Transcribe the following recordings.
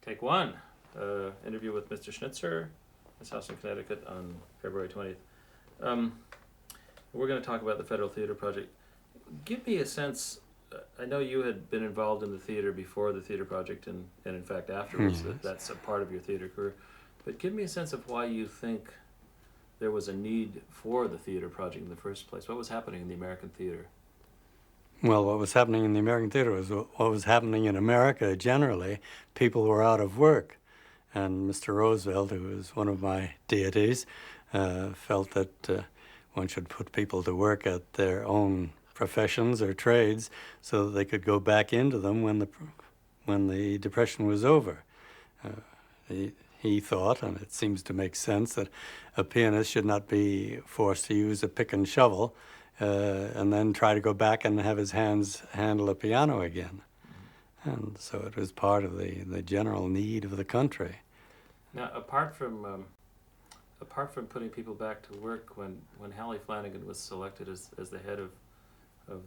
Take one. Interview with Mr. Schnitzer, his house in Connecticut on February 20th. We're going to talk about the Federal Theater Project. Give me a sense, I know you had been involved in the theater before the theater project and in fact afterwards, Yes. that's a part of your theater career. But give me a sense of why you think there was a need for the theater project in the first place. What was happening in the American theater? Well, what was happening in the American theater was what was happening in America generally. People were out of work. And Mr. Roosevelt, who was one of my deities, felt that one should put people to work at their own professions or trades so that they could go back into them when the Depression was over. He thought, and it seems to make sense, that a pianist should not be forced to use a pick and shovel and then try to go back and have his hands handle a piano again. And so it was part of the general need of the country. Now, apart from putting people back to work, when Hallie Flanagan was selected as the head of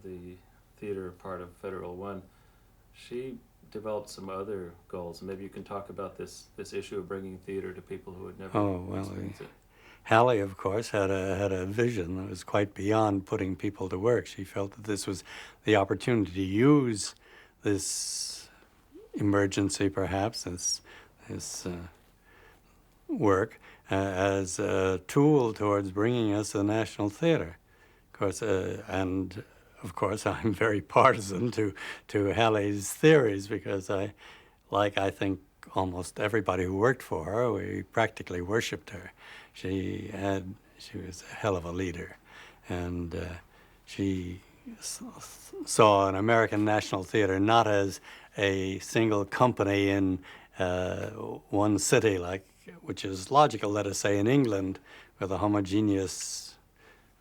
the theater part of Federal One, she developed some other goals. And maybe you can talk about this issue of bringing theater to people who had never experienced it. Hallie, of course, had a vision that was quite beyond putting people to work. She felt that this was the opportunity to use this emergency, perhaps, this work as a tool towards bringing us a national theater. Of course, and of course, I'm very partisan to Hallie's theories because I think almost everybody who worked for her, we practically worshipped her. She was a hell of a leader, and she saw an American National Theater not as a single company in one city, which is logical, let us say, in England, with a homogeneous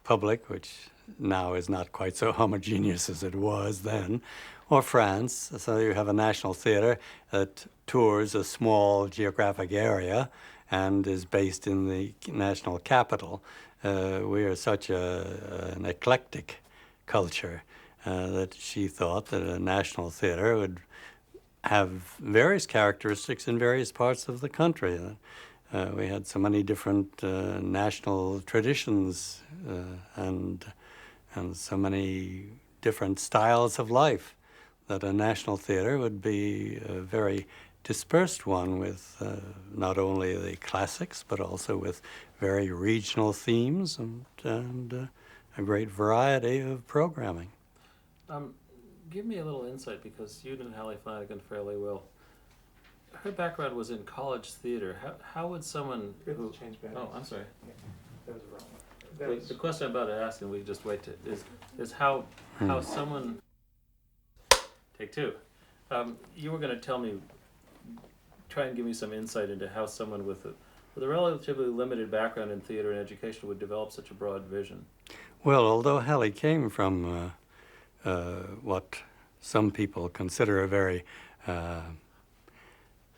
public, which now is not quite so homogeneous as it was then, or France. So you have a national theater that tours a small geographic area and is based in the national capital. We are such an eclectic culture that she thought that a national theater would have various characteristics in various parts of the country. We had so many different national traditions and so many different styles of life that a national theater would be a very dispersed one with not only the classics but also with very regional themes and a great variety of programming. Give me a little insight, because you knew Hallie Flanagan fairly well. Her background was in college theater. How would someone who... Oh, I'm sorry. Yeah, that was wrong. The question I'm about to ask, and we just wait to, is how someone... Take two. You were going to tell me, try and give me some insight into how someone with a relatively limited background in theater and education would develop such a broad vision. Well, although Hallie came from what some people consider a very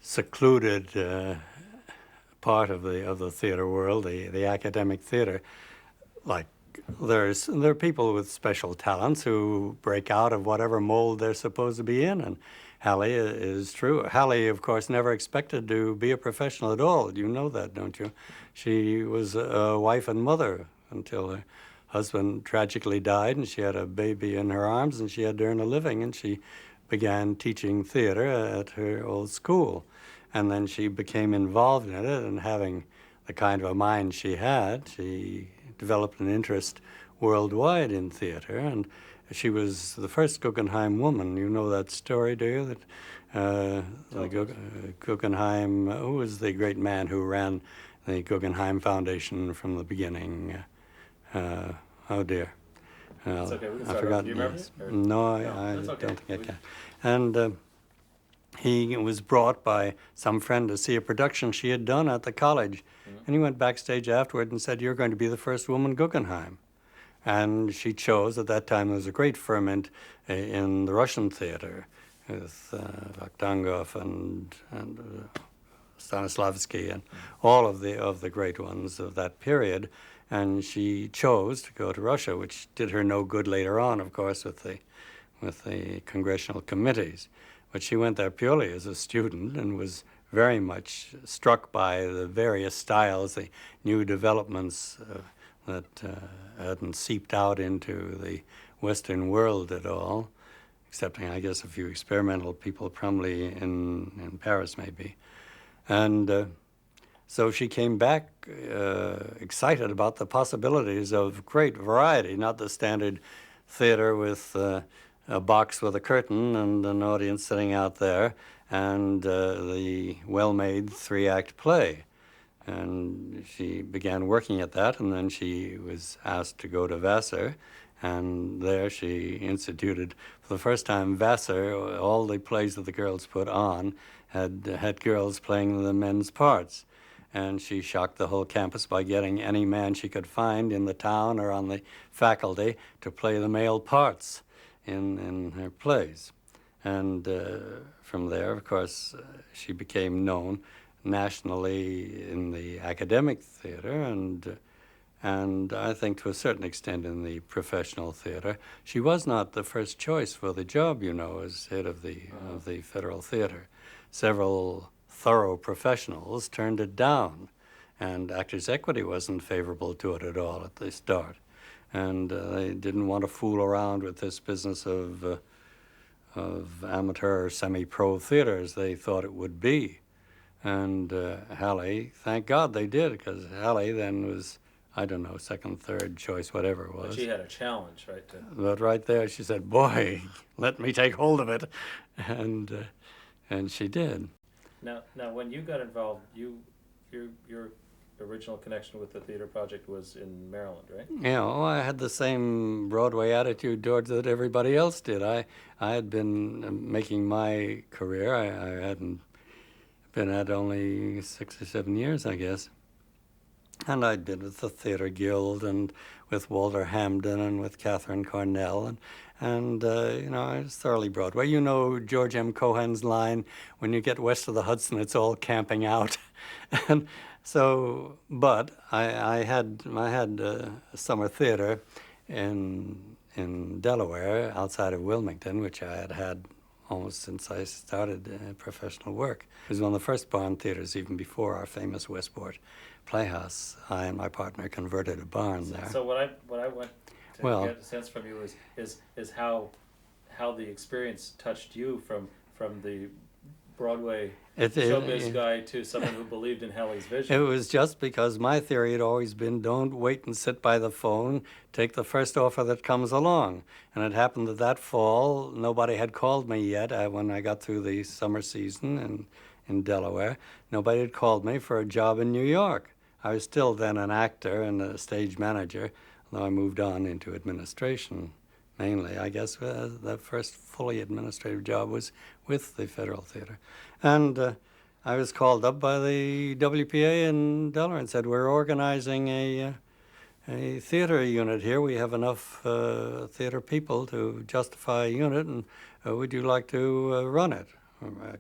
secluded part of the theater world, the academic theater, there are people with special talents who break out of whatever mold they're supposed to be in, and Hallie is true. Hallie, of course, never expected to be a professional at all. You know that, don't you? She was a wife and mother until her husband tragically died, and she had a baby in her arms, and she had to earn a living, and she began teaching theater at her old school. And then she became involved in it, and having the kind of a mind she had, she developed an interest worldwide in theater, and she was the first Guggenheim woman. You know that story, do you? That Guggenheim, who was the great man who ran the Guggenheim Foundation from the beginning? Oh dear. It's okay, we can I start forgot. over. Do you remember? Yes. Or- No, I that's okay. don't think I can. And he was brought by some friend to see a production she had done at the college. And he went backstage afterward and said, "You're going to be the first woman Guggenheim." And she chose, at that time there was a great ferment in the Russian theater with Vakhtangov and Stanislavski and all of the great ones of that period. And she chose to go to Russia, which did her no good later on, of course, with the congressional committees. But she went there purely as a student and was very much struck by the various styles, the new developments that hadn't seeped out into the Western world at all, excepting, I guess, a few experimental people, probably in Paris maybe. And so she came back excited about the possibilities of great variety, not the standard theater with a box with a curtain and an audience sitting out there, and the well-made 3-act play. And she began working at that, and then she was asked to go to Vassar, and there she instituted, for the first time, Vassar, all the plays that the girls put on had girls playing the men's parts. And she shocked the whole campus by getting any man she could find in the town or on the faculty to play the male parts in her plays. And from there, of course, she became known nationally in the academic theater and I think to a certain extent in the professional theater. She was not the first choice for the job, you know, as head of the Federal Theater. Several thorough professionals turned it down, and Actors' Equity wasn't favorable to it at all at the start. And they didn't want to fool around with this business of amateur semi-pro theaters they thought it would be. And Hallie, thank God they did, because Hallie then was, I don't know, second, third choice, whatever it was. But she had a challenge, right? But right there, she said, "Boy, let me take hold of it," and she did. Now, when you got involved, your original connection with the theater project was in Maryland, right? Yeah, well, I had the same Broadway attitude towards it that everybody else did. I had been making my career. I hadn't been at only 6 or 7 years, I guess. And I'd been with the Theater Guild and with Walter Hamden and with Catherine Cornell. And you know, I was thoroughly Broadway. You know George M. Cohan's line, when you get west of the Hudson, it's all camping out. And so, but I had a summer theater in Delaware, outside of Wilmington, which I had had almost since I started professional work. It was one of the first barn theaters, even before our famous Westport Playhouse. I and my partner converted a barn there. So what I want to get a sense from you is how the experience touched you from the Broadway showbiz guy to someone who believed in Hallie's vision. It was just because my theory had always been, don't wait and sit by the phone, take the first offer that comes along. And it happened that fall, nobody had called me yet when I got through the summer season in Delaware. Nobody had called me for a job in New York. I was still then an actor and a stage manager, although I moved on into administration. Mainly, I guess, the first fully administrative job was with the Federal Theater. And I was called up by the WPA in Delaware and said, "We're organizing a theater unit here. We have enough theater people to justify a unit, and would you like to run it?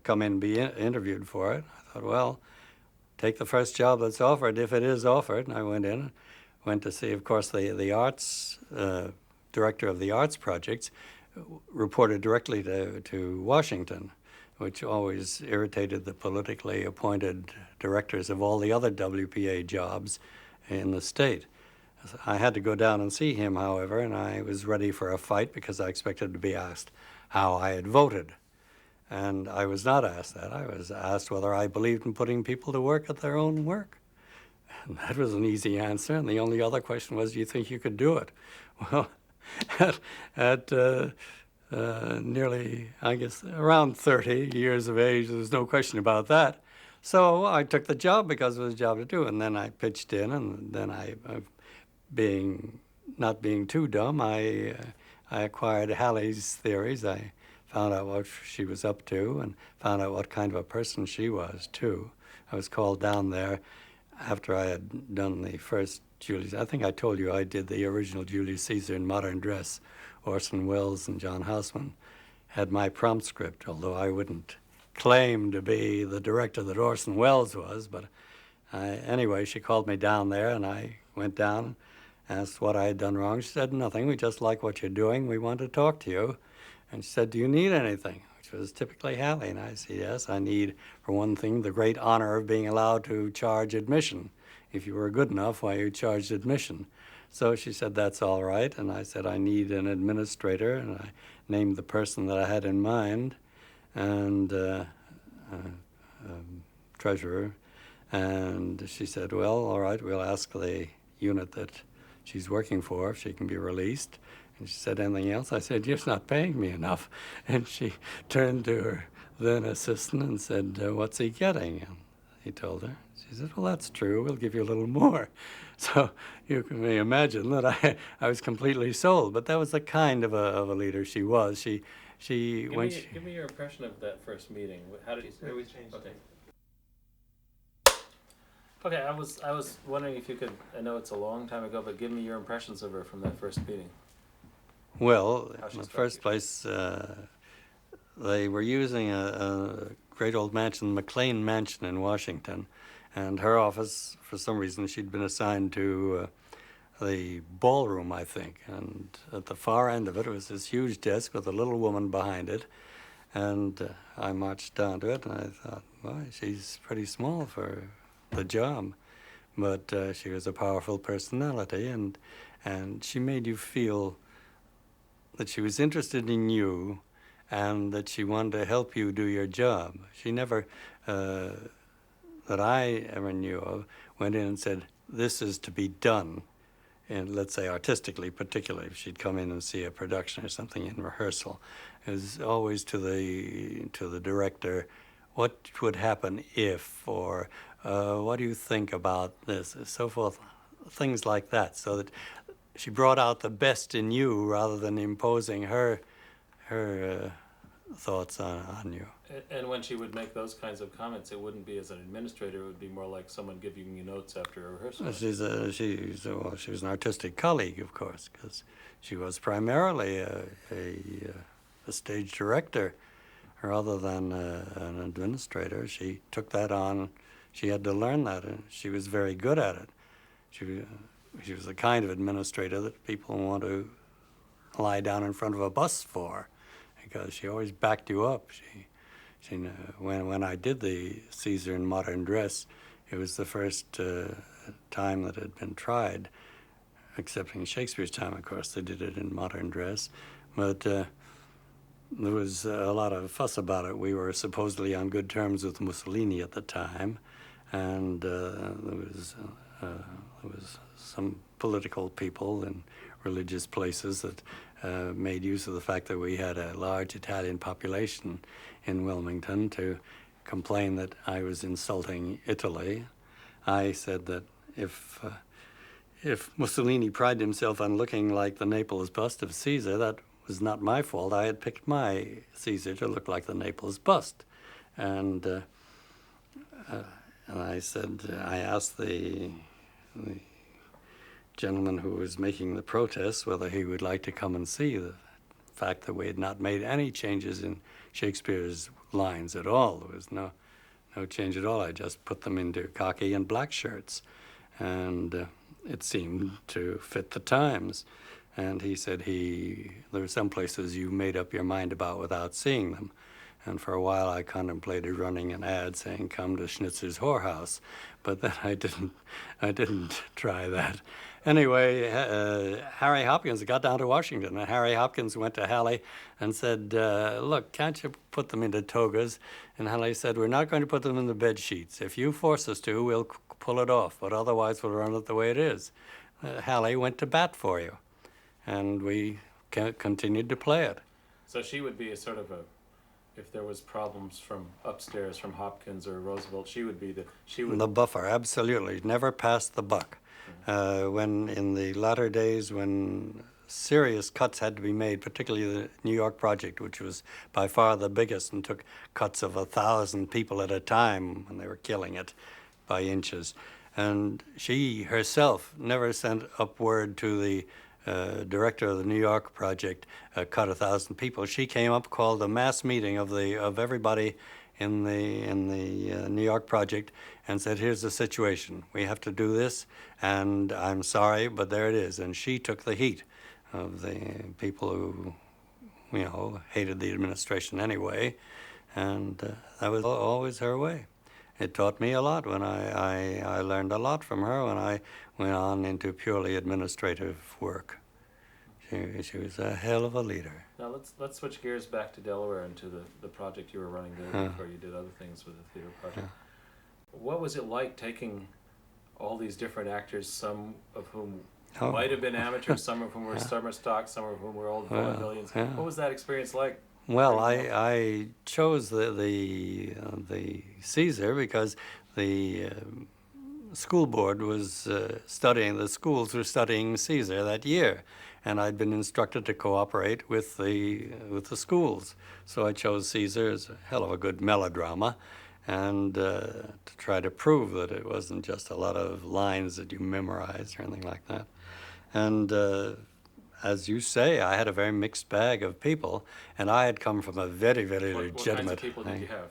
Come in and be interviewed for it." I thought, well, take the first job that's offered, if it is offered. And I went to see, of course, the arts director of the arts projects reported directly to Washington, which always irritated the politically appointed directors of all the other WPA jobs in the state. I had to go down and see him, however, and I was ready for a fight because I expected to be asked how I had voted. And I was not asked that. I was asked whether I believed in putting people to work at their own work. And that was an easy answer, and the only other question was, do you think you could do it? Well, at nearly, I guess, around 30 years of age, there was no question about that. So I took the job because it was a job to do, and then I pitched in, and then not being too dumb, I acquired Hallie's theories. I found out what she was up to and found out what kind of a person she was, too. I was called down there after I had done the first Julius. I think I told you I did the original Julius Caesar in modern dress. Orson Welles and John Houseman had my prompt script, although I wouldn't claim to be the director that Orson Welles was. But anyway, she called me down there, and I went down, asked what I had done wrong. She said, "Nothing. We just like what you're doing. We want to talk to you." And she said, "Do you need anything?" Which was typically Hallie. And I said, "Yes, I need, for one thing, the great honor of being allowed to charge admission. If you were good enough, why, you charged admission." So she said, "That's all right." And I said, "I need an administrator." And I named the person that I had in mind, and treasurer. And she said, "Well, all right, we'll ask the unit that she's working for if she can be released." And she said, "Anything else?" I said, "You're not paying me enough." And she turned to her then assistant and said, "What's he getting?" And he told her. She said, "Well, that's true. We'll give you a little more." So you can imagine that I was completely sold. But that was the kind of a leader she was. She Give me your impression of that first meeting. How did It was changed. Okay. Okay, I was wondering if you could. I know it's a long time ago, but give me your impressions of her from that first meeting. Well, How she in the struck first you. place, they were using a great old mansion, McLean Mansion in Washington, and her office, for some reason, she'd been assigned to the ballroom, I think, and at the far end of it was this huge desk with a little woman behind it, and I marched down to it, and I thought, well, she's pretty small for the job, but she was a powerful personality, and she made you feel that she was interested in you and that she wanted to help you do your job. She never, that I ever knew of, went in and said, "This is to be done," and let's say artistically, particularly if she'd come in and see a production or something in rehearsal. It was always to the director, "What would happen if," or "What do you think about this?" and so forth, things like that, so that she brought out the best in you rather than imposing her thoughts on you. And when she would make those kinds of comments, it wouldn't be as an administrator. It would be more like someone giving you notes after a rehearsal. She was an artistic colleague, of course, because she was primarily a stage director rather than an administrator. She took that on. She had to learn that, and she was very good at it. She was the kind of administrator that people want to lie down in front of a bus for, because she always backed you up. When I did the Caesar in modern dress, it was the first time that it had been tried, excepting Shakespeare's time, of course. They did it in modern dress, but there was a lot of fuss about it. We were supposedly on good terms with Mussolini at the time, and there was some political people in religious places that made use of the fact that we had a large Italian population in Wilmington to complain that I was insulting Italy. I said that if Mussolini prided himself on looking like the Naples bust of Caesar, that was not my fault. I had picked my Caesar to look like the Naples bust. And I said, I asked the gentleman who was making the protests whether he would like to come and see the fact that we had not made any changes in Shakespeare's lines at all. There was no change at all. I just put them into khaki and black shirts, and it seemed to fit the times. And he said there are some places you made up your mind about without seeing them. And for a while I contemplated running an ad saying, "Come to Schnitzer's whorehouse," but then I didn't try that. Anyway, Harry Hopkins got down to Washington, and Harry Hopkins went to Hallie and said, "Look, can't you put them into togas?" And Hallie said, "We're not going to put them in the bed sheets. If you force us to, we'll pull it off, but otherwise we'll run it the way it is." Hallie went to bat for you, and we continued to play it. So she would be a sort of if there was problems from upstairs from Hopkins or Roosevelt, she would be the buffer, absolutely. Never passed the buck. When in the latter days, when serious cuts had to be made, particularly the New York project, which was by far the biggest and took cuts of 1,000 people at a time when they were killing it by inches. And she herself never sent up word to the director of the New York project, cut 1,000 people. She came up, called a mass meeting of everybody in the New York project, and said, "Here's the situation. We have to do this, and I'm sorry, but there it is." And she took the heat of the people who hated the administration anyway, and that was always her way. It taught me a lot when I learned a lot from her when I went on into purely administrative work. She was a hell of a leader. Now let's switch gears back to Delaware and to the project you were running there before you did other things with the theater project. What was it like taking all these different actors, some of whom might have been amateurs, some of whom were summer stock, some of whom were old vaudevillians? What was that experience like? Well, I chose the Caesar because the school board was the schools were studying Caesar that year, and I'd been instructed to cooperate with the schools. So I chose Caesar as a hell of a good melodrama, and to try to prove that it wasn't just a lot of lines that you memorized or anything like that. And as you say, I had a very mixed bag of people, and I had come from a very, very legitimate. What kinds of people did you have?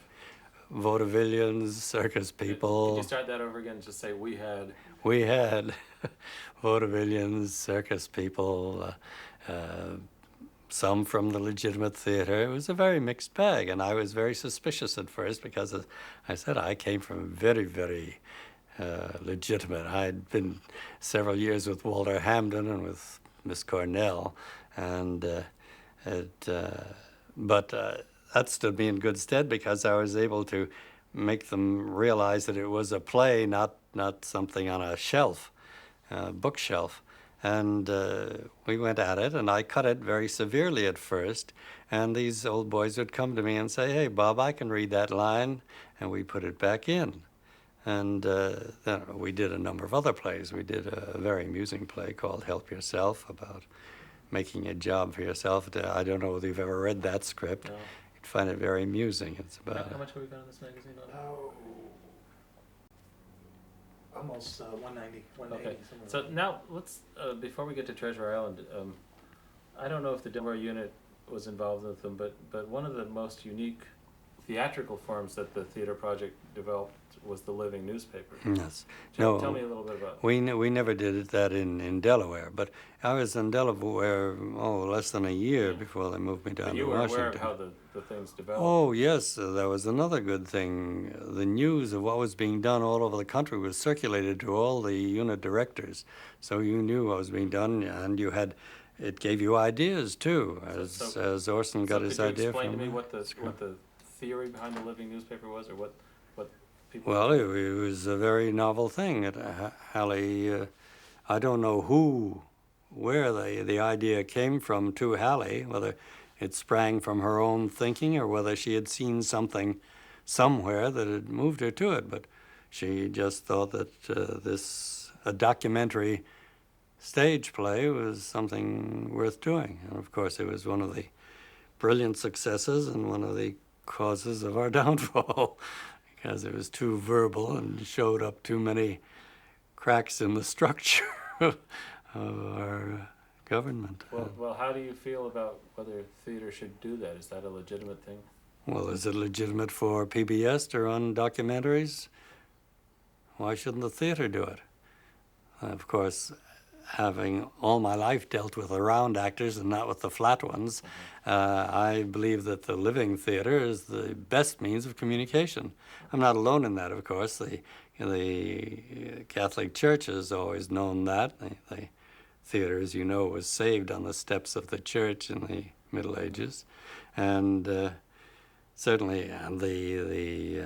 Vaudevillians, circus people. Could you start that over again? Just say we had. We had vaudevillians, circus people, some from the legitimate theater. It was a very mixed bag, and I was very suspicious at first because, as I said, I came from very, very legitimate. I'd been several years with Walter Hamden and with Miss Cornell, and but that stood me in good stead because I was able to make them realize that it was a play, not something on a shelf, bookshelf. And we went at it, and I cut it very severely at first. And these old boys would come to me and say, "Hey, Bob, I can read that line," and we put it back in. And then we did a number of other plays. We did a very amusing play called Help Yourself, about making a job for yourself. I don't know whether you've ever read that script. No. You'd find it very amusing. It's about... How much have we got in this magazine? Oh, almost 190, 180. Okay, so now let's, before we get to Treasure Island, I don't know if the Delaware unit was involved with them, but one of the most unique theatrical forms that the theater project developed was the living newspaper. Yes. Tell me a little bit about it. We never did that in Delaware, but I was in Delaware, less than a year before they moved me down But to you were Washington. aware of how the things developed. Oh, yes, that was another good thing. The news of what was being done all over the country was circulated to all the unit directors. So you knew what was being done, and it gave you ideas, too, as Orson got his idea from... Could you explain to me what the theory behind the living newspaper was, or what people... Well, it was a very novel thing. Hallie, I don't know where the idea came from to Hallie, whether it sprang from her own thinking or whether she had seen something somewhere that had moved her to it. But she just thought that a documentary stage play was something worth doing. And of course, it was one of the brilliant successes and one of the causes of our downfall, because it was too verbal and showed up too many cracks in the structure of our government. Well, how do you feel about whether theater should do that? Is that a legitimate thing? Well, is it legitimate for PBS to run documentaries? Why shouldn't the theater do it? Of course, having all my life dealt with the round actors and not with the flat ones, I believe that the living theater is the best means of communication. I'm not alone in that, of course. The Catholic Church has always known that. The theater, as you know, was saved on the steps of the church in the Middle Ages. And certainly the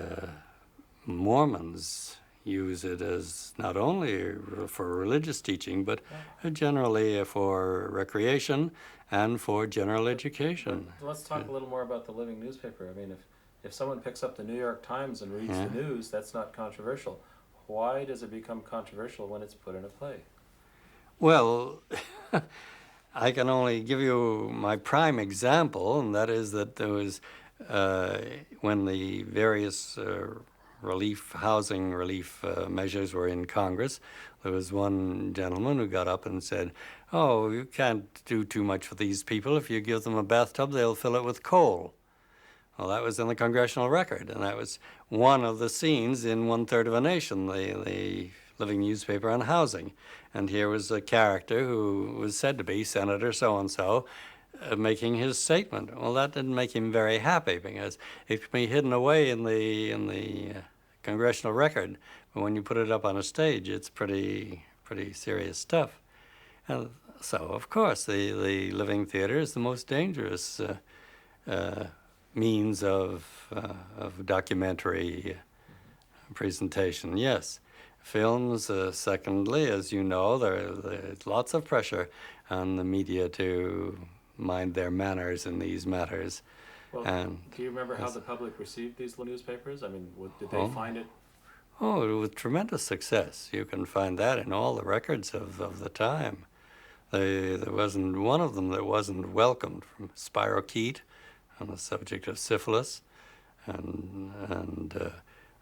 Mormons use it as not only for religious teaching, but generally for recreation and for general education. But let's talk a little more about the living newspaper. I mean, if someone picks up the New York Times and reads the news, that's not controversial. Why does it become controversial when it's put in a play? Well, I can only give you my prime example, and that is that there was, when the various housing relief measures were in Congress, there was one gentleman who got up and said, "Oh, you can't do too much for these people. If you give them a bathtub, they'll fill it with coal." Well, that was in the congressional record, and that was one of the scenes in 1/3 of a Nation, the living newspaper on housing. And here was a character who was said to be Senator so-and-so making his statement. Well, that didn't make him very happy because it can be hidden away in the congressional record, but when you put it up on a stage, it's pretty serious stuff. And so, of course, the living theater is the most dangerous means of documentary presentation. Yes. Films, secondly, as you know, there's lots of pressure on the media to mind their manners in these matters. Well, And do you remember how the public received these newspapers? I mean, did they find it? oh, with tremendous success. You can find that in all the records of the time. There wasn't one of them that wasn't welcomed, from Spirochete on the subject of syphilis, and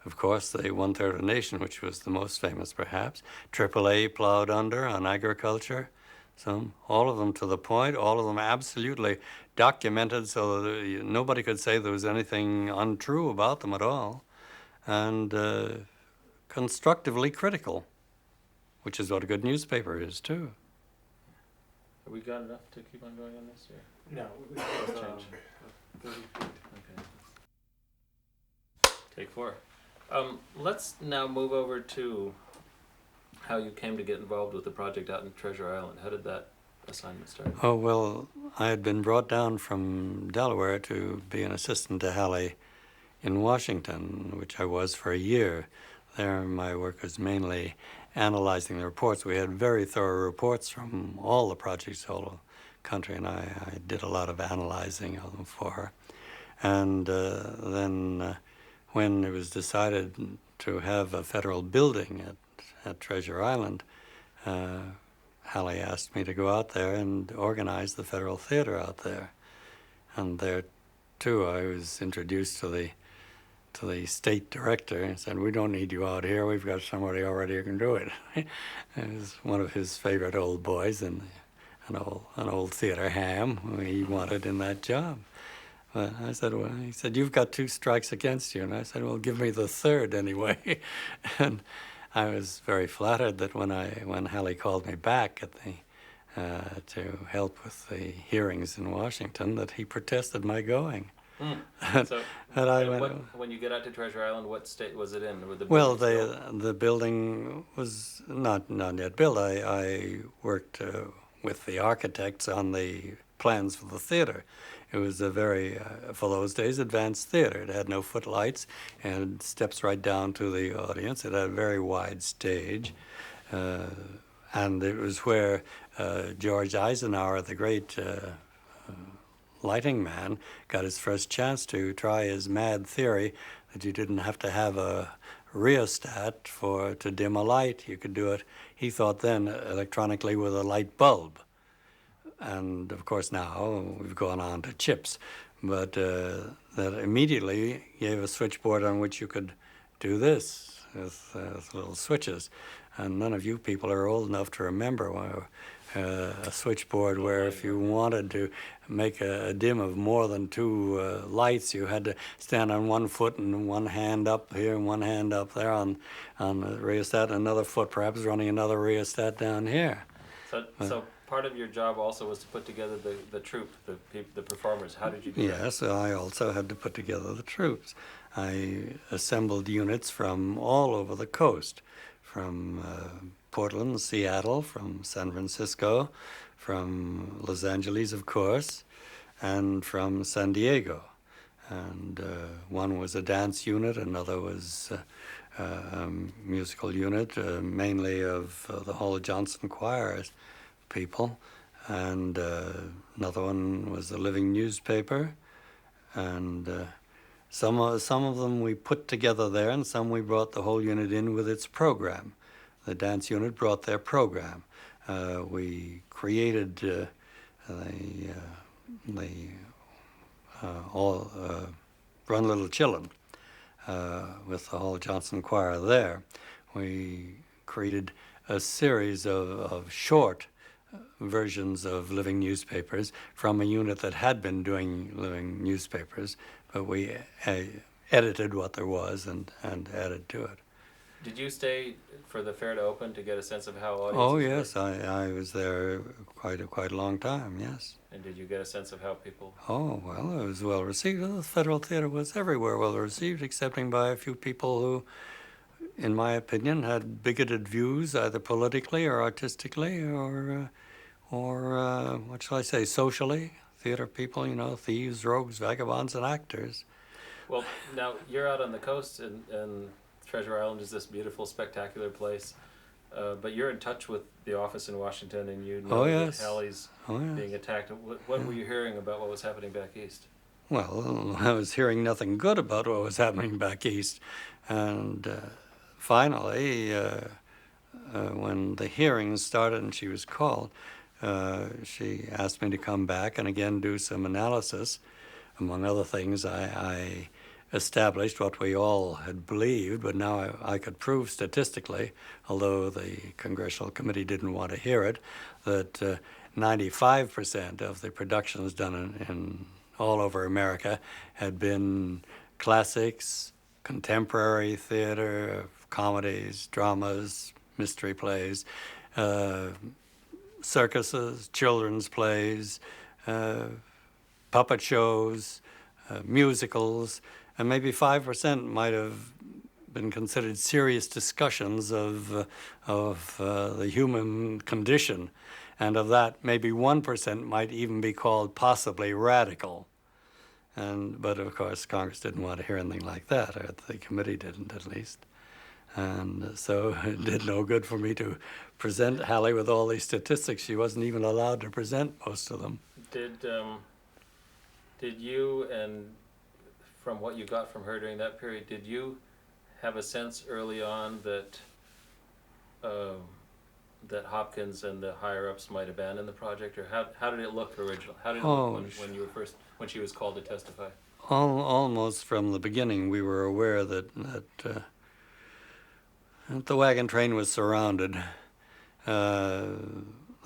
of course, the One-Third of a Nation, which was the most famous, perhaps. AAA plowed under on agriculture. All of them to the point, all of them absolutely documented so that nobody could say there was anything untrue about them at all, and constructively critical, which is what a good newspaper is, too. Have we got enough to keep on going on this year? No, we Let's have, change. 30 feet. Okay. Take 4. Let's now move over to how you came to get involved with the project out in Treasure Island. How did that assignment start? Oh, well, I had been brought down from Delaware to be an assistant to Halley in Washington, which I was for a year. There, my work was mainly analyzing the reports. We had very thorough reports from all the projects all over the country, and I did a lot of analyzing of them for her. And then when it was decided to have a federal building at Treasure Island, Halley asked me to go out there and organize the federal theater out there. And there, too, I was introduced to the state director and said, "We don't need you out here. We've got somebody already who can do it." It was one of his favorite old boys, and an old theater ham who he wanted in that job. But I said, well, he said, "You've got 2 strikes against you." And I said, "Well, give me the third anyway." And I was very flattered that when Halley called me back at to help with the hearings in Washington, that he protested my going. So, And I went, when you get out to Treasure Island, what state was it in? Were the well, buildings built? the building was not yet built. I worked with the architects on the plans for the theater. It was a very, for those days, advanced theater. It had no footlights and steps right down to the audience. It had a very wide stage. And it was where George Eisenhower, the great lighting man, got his first chance to try his mad theory that you didn't have to have a rheostat to dim a light. You could do it, he thought then, electronically with a light bulb. And of course now we've gone on to chips, but that immediately gave a switchboard on which you could do this with little switches. And none of you people are old enough to remember a switchboard where if you wanted to make a dim of more than 2 lights, you had to stand on 1 foot and 1 hand up here and 1 hand up there on the rheostat, and another foot perhaps running another rheostat down here. So part of your job also was to put together the troupe, the performers. How did you do that? Yes, I also had to put together the troops. I assembled units from all over the coast, from Portland, Seattle, from San Francisco, from Los Angeles, of course, and from San Diego. And one was a dance unit, another was a musical unit, mainly of the Hall Johnson choir people, and another one was a living newspaper, and some of them we put together there, and some we brought the whole unit in with its program. The dance unit brought their program. We created Run Little Chillin' with the Hall Johnson Choir there. We created a series of short versions of living newspapers from a unit that had been doing living newspapers, but we edited what there was and added to it. Did you stay for the fair to open to get a sense of how audiences Oh, work? yes, I was there quite a long time, yes. And did you get a sense of how people? Oh, well, it was well received. The Federal Theater was everywhere well received, excepting by a few people who, in my opinion, had bigoted views, either politically or artistically, or what shall I say, socially. Theater people, you know, thieves, rogues, vagabonds, and actors. Well, now you're out on the coast, and Treasure Island is this beautiful, spectacular place. But you're in touch with the office in Washington, and you know Oh, yes. that Halley's Oh, yes. being attacked. What were you hearing about what was happening back east? Well, I was hearing nothing good about what was happening back east. And finally, when the hearings started and she was called, she asked me to come back and again do some analysis. Among other things, I established what we all had believed, but now I could prove statistically, although the Congressional Committee didn't want to hear it, that 95% of the productions done in all over America had been classics, contemporary theater, comedies, dramas, mystery plays, circuses, children's plays, puppet shows, musicals, and maybe 5% might have been considered serious discussions of the human condition. And of that, maybe 1% might even be called possibly radical. But of course, Congress didn't want to hear anything like that, or the committee didn't at least. And so it did no good for me to present Hallie with all these statistics. She wasn't even allowed to present most of them. Did you, and from what you got from her during that period, did you have a sense early on that that Hopkins and the higher ups might abandon the project, or how did it look originally? How did it look when she was called to testify? Almost from the beginning, we were aware that the wagon train was surrounded. There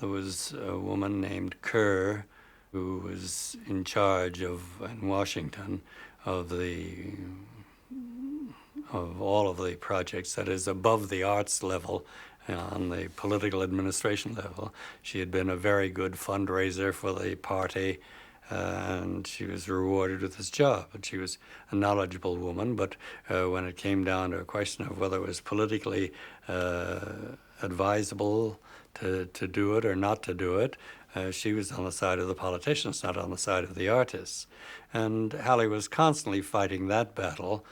was a woman named Kerr who was in charge in Washington of all of the projects, that is above the arts level, on the political administration level. She had been a very good fundraiser for the party, and she was rewarded with this job. And she was a knowledgeable woman, but when it came down to a question of whether it was politically advisable to do it or not to do it, she was on the side of the politicians, not on the side of the artists. And Hallie was constantly fighting that battle,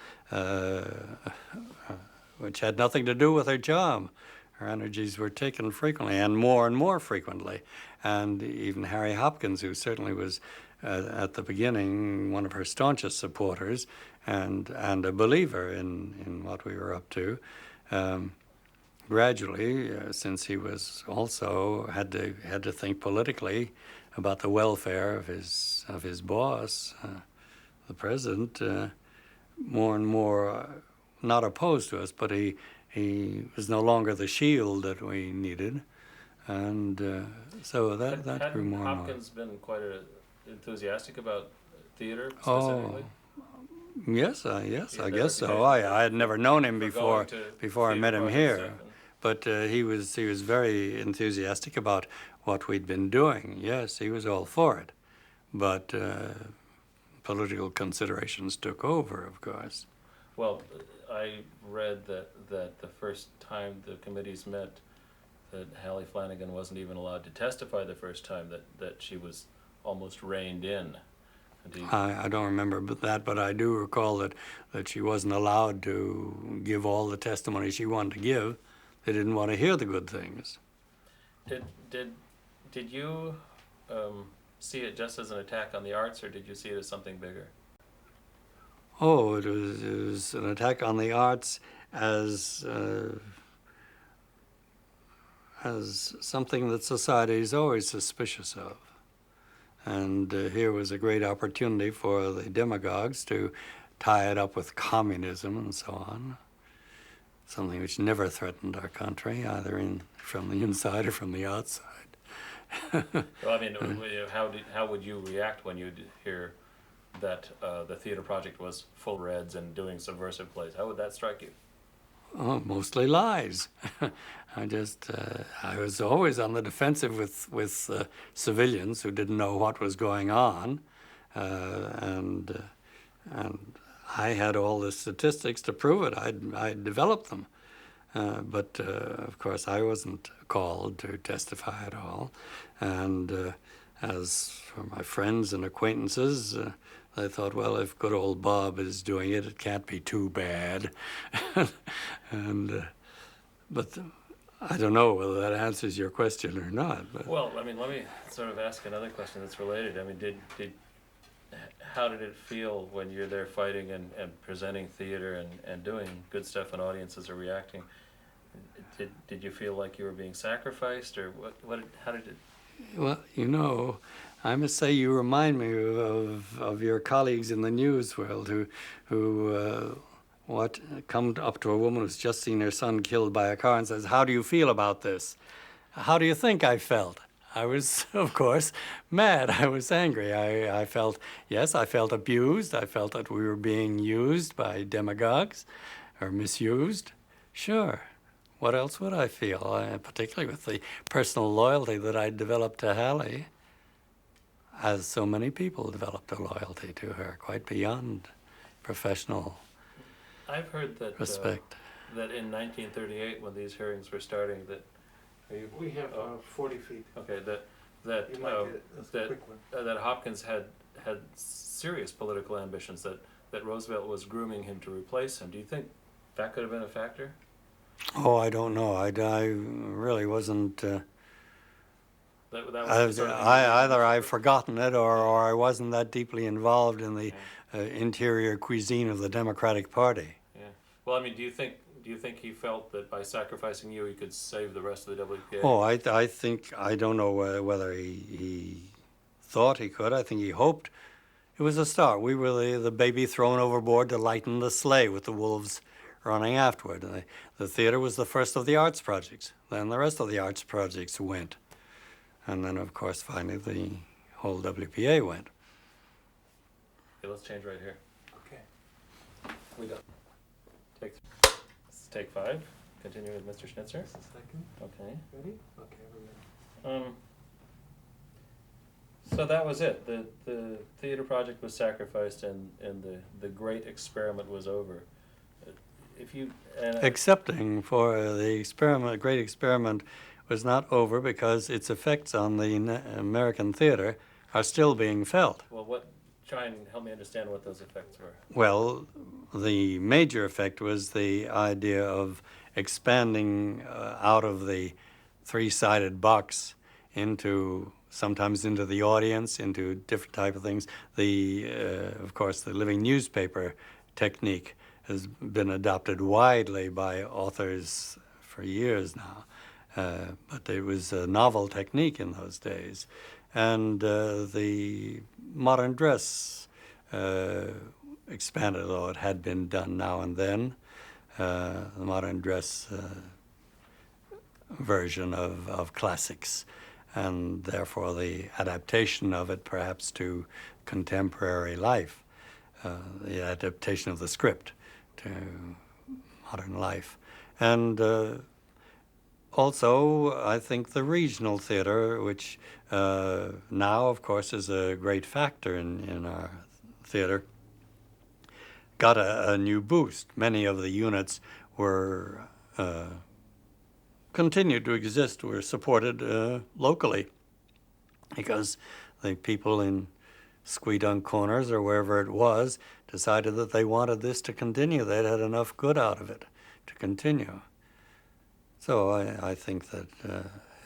which had nothing to do with her job. Her energies were taken frequently and more frequently. And even Harry Hopkins, who certainly was at the beginning one of her staunchest supporters and a believer in what we were up to, gradually, since he was also had to think politically about the welfare of his boss, the president, more and more not opposed to us, but he was no longer the shield that we needed, and so that grew more and more. Hopkins been quite enthusiastic about theater specifically? Yes, I guess so. I had never known him before I met him here. But he was very enthusiastic about what we'd been doing. Yes, he was all for it. But political considerations took over, of course. Well, I read that the first time the committees met, that Hallie Flanagan wasn't even allowed to testify the first time, that she was almost reined in. I don't remember that, but I do recall that she wasn't allowed to give all the testimony she wanted to give. They didn't want to hear the good things. Did you see it just as an attack on the arts, or did you see it as something bigger? Oh, it was an attack on the arts as something that society is always suspicious of. And here was a great opportunity for the demagogues to tie it up with communism and so on. Something which never threatened our country, either from the inside or from the outside. Well, I mean, how would you react when you hear that the theater project was full of Reds and doing subversive plays? How would that strike you? Oh, mostly lies. I was always on the defensive with civilians who didn't know what was going on, and I had all the statistics to prove it. I'd developed them, but of course I wasn't called to testify at all. And as for my friends and acquaintances, I thought, well, if good old Bob is doing it, it can't be too bad. and but I don't know whether that answers your question or not. But. Well, I mean, let me sort of ask another question that's related. I mean, how did it feel when you're there fighting and presenting theater and doing good stuff and audiences are reacting? Did you feel like you were being sacrificed, or how did it? Well, I must say you remind me of your colleagues in the news world who come up to a woman who's just seen her son killed by a car and says, "How do you feel about this?" How do you think I felt? I was, of course, mad. I was angry. I felt abused. I felt that we were being used by demagogues or misused. Sure. What else would I feel? Particularly with the personal loyalty that I developed to Hallie, as so many people developed a loyalty to her, quite beyond professional I've heard that respect. That in 1938, when these hearings were starting, We have 40 feet. Okay, You might get a quick one. that Hopkins had serious political ambitions, that Roosevelt was grooming him to replace him. Do you think that could have been a factor? Oh, I don't know. I really wasn't. That was sort of Either I've forgotten it, or I wasn't that deeply involved in the interior cuisine of the Democratic Party. Yeah. Well, I mean, do you think he felt that by sacrificing you, he could save the rest of the WPA? Oh, I don't know whether he thought he could. I think he hoped. It was a start. We were the baby thrown overboard to lighten the sleigh with the wolves running afterward. And the theater was the first of the arts projects. Then the rest of the arts projects went. And then, of course, finally the whole WPA went. Okay, let's change right here. Okay. We got take 5. Continue with Mr. Schnitzer. Just a second. Okay. Ready? Okay, we're ready. So that was it. The theater project was sacrificed, and the great experiment was over. If you Excepting for the experiment, great experiment was not over because its effects on the American theater are still being felt. Well, try and help me understand what those effects were. Well, the major effect was the idea of expanding out of the three-sided box sometimes into the audience, into different type of things. Of course, the living newspaper technique has been adopted widely by authors for years now. But it was a novel technique in those days. And the modern dress expanded, though it had been done now and then. The modern dress version of classics, and therefore the adaptation of it perhaps to contemporary life, the adaptation of the script to modern life. And also, I think the regional theater, which now, of course, is a great factor in our theater, got a new boost. Many of the units were continued to exist, were supported locally, because the people in Squeedunk Corners or wherever it was decided that they wanted this to continue. They'd had enough good out of it to continue. So I think that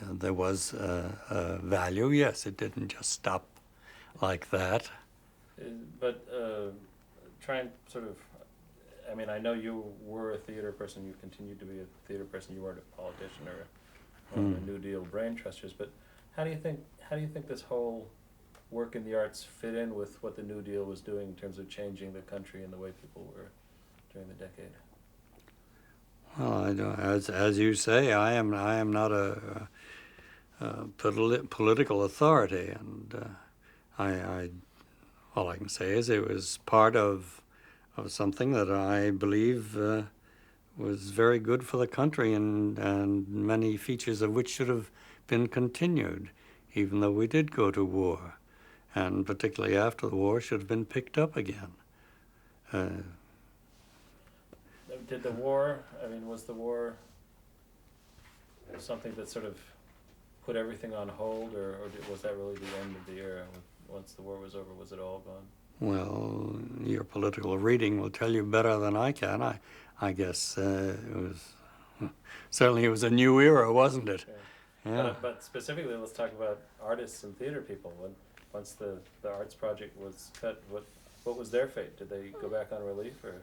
there was a value. Yes, it didn't just stop like that. But try and sort of, I mean, I know you were a theater person, you continued to be a theater person, you weren't a politician or one of the New Deal brain trusters, but how do you think this whole work in the arts fit in with what the New Deal was doing in terms of changing the country and the way people were during the decade? Well, I don't, as you say, I am not a political authority, and all I can say is it was part of something that I believe was very good for the country, and many features of which should have been continued, even though we did go to war, and particularly after the war should have been picked up again. Did the war, I mean, was the war something that sort of put everything on hold, or was that really the end of the era? Once the war was over, was it all gone? Well, your political reading will tell you better than I can. I guess it was, certainly it was a new era, wasn't it? Yeah. Yeah. But specifically, let's talk about artists and theater people. Once the arts project was cut, what was their fate? Did they go back on relief, or?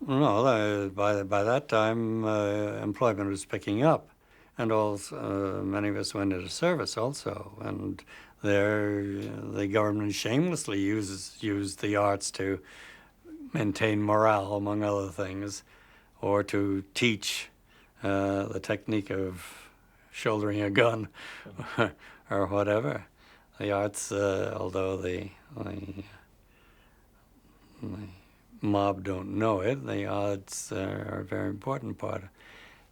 No, by that time, employment was picking up, and also many of us went into service also, and there the government shamelessly used the arts to maintain morale, among other things, or to teach the technique of shouldering a gun or whatever. The arts, although the mob don't know it, the arts are a very important part.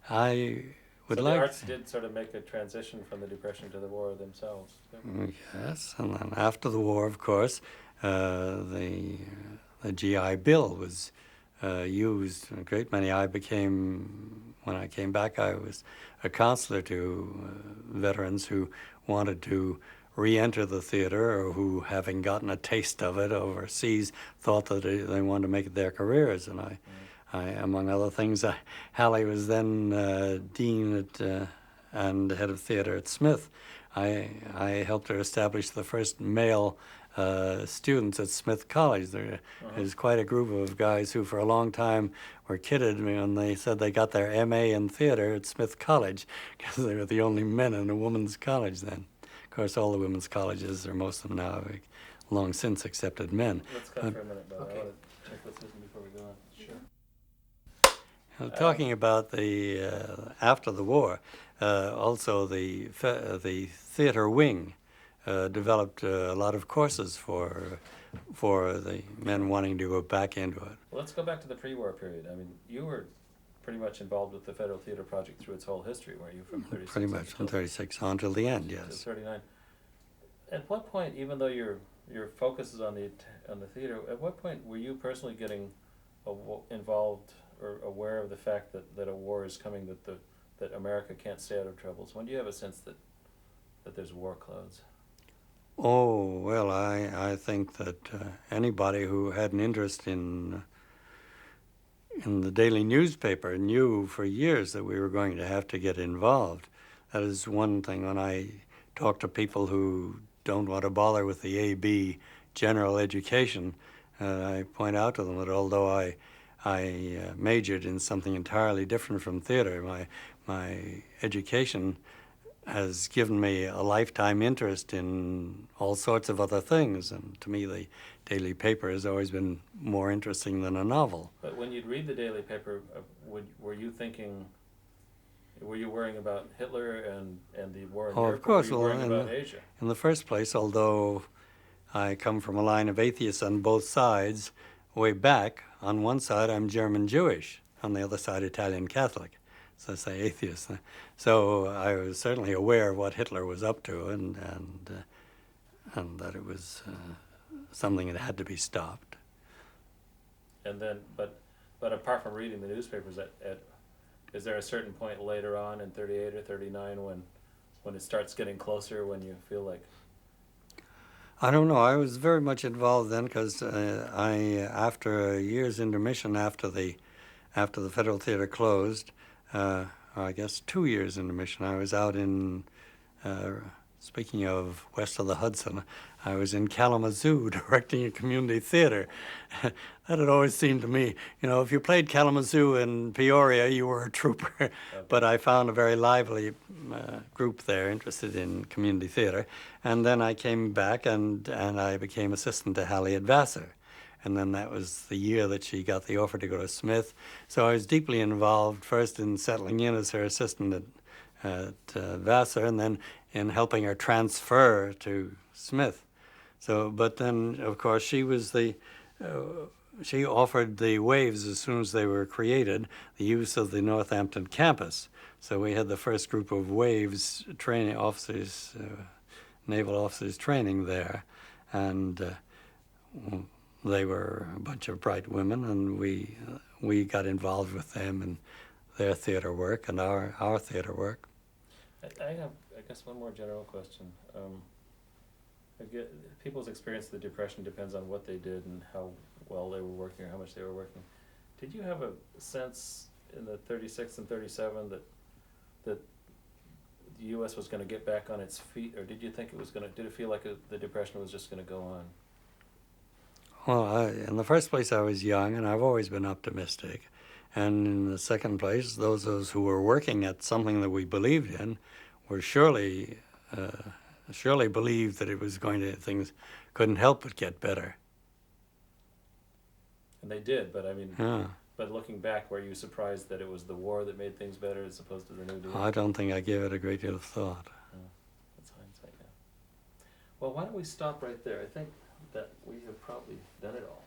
I would so like. The arts did sort of make a transition from the Depression to the war themselves. Yes, and then after the war, of course, the GI Bill was used. A great many. When I came back, I was a counselor to veterans who wanted to re-enter the theater, or who, having gotten a taste of it overseas, thought that they wanted to make it their careers. And I among other things, Hallie was then dean and head of theater at Smith. I helped her establish the first male students at Smith College. There is quite a group of guys who for a long time were kidded me when they said they got their MA in theater at Smith College, because they were the only men in a women's college then. Of course, all the women's colleges, or most of them now, have long since accepted men. Let's cut for a minute, Bob. Okay. I want to check with Susan before we go on. Sure. Talking about the after the war, also the theater wing developed a lot of courses for the men wanting to go back into it. Well, let's go back to the pre-war period. I mean, you were pretty much involved with the Federal Theater Project through its whole history, weren't you, from 36? Pretty much from 36 on till the end, To yes. 39. At what point, even though your focus is on the theater, at what point were you personally getting involved or aware of the fact that a war is coming, that America can't stay out of troubles? When do you have a sense that there's war clouds? Oh, well, I think that anybody who had an interest in the daily newspaper knew for years that we were going to have to get involved. That is one thing. When I talk to people who don't want to bother with the A.B. general education, I point out to them that although I majored in something entirely different from theater, my education has given me a lifetime interest in all sorts of other things, and to me the daily paper has always been more interesting than a novel. But when you'd read the daily paper, were you worrying about Hitler and the war in Europe? Of course. Or were you worrying about Asia? In the first place, although I come from a line of atheists on both sides, way back, on one side I'm German Jewish, on the other side Italian Catholic. So I say atheist. So I was certainly aware of what Hitler was up to, and that it was something that had to be stopped. And then, but apart from reading the newspapers, is there a certain point later on in 38 or 39 when it starts getting closer, when you feel like? I don't know. I was very much involved then, because after a year's intermission, after the Federal Theater closed, I guess 2 years intermission, I was out in, speaking of west of the Hudson, I was in Kalamazoo directing a community theater. That had always seemed to me, if you played Kalamazoo in Peoria, you were a trooper. Okay. But I found a very lively group there interested in community theater. And then I came back and I became assistant to Hallie at Vassar. And then that was the year that she got the offer to go to Smith. So I was deeply involved, first in settling in as her assistant at Vassar, and then in helping her transfer to Smith. So, but then, of course, she was the she offered the waves as soon as they were created, the use of the Northampton campus. So we had the first group of waves training officers, naval officers training there, and they were a bunch of bright women, and we got involved with them in their theater work and our theater work. I have, I guess, one more general question. People's experience of the Depression depends on what they did and how well they were working or how much they were working. Did you have a sense in the 36 and 37 that the U.S. was going to get back on its feet, or did you think it was going to? Did it feel like the Depression was just going to go on? Well, in the first place, I was young, and I've always been optimistic. And in the second place, those of us who were working at something that we believed in were surely believed that it was going to, things couldn't help but get better. And they did, but I mean, Yeah. but looking back, were you surprised that it was the war that made things better as opposed to the New Deal? I don't think I gave it a great deal of thought. That's hindsight, yeah. Well, why don't we stop right there? I think that we have probably done it all.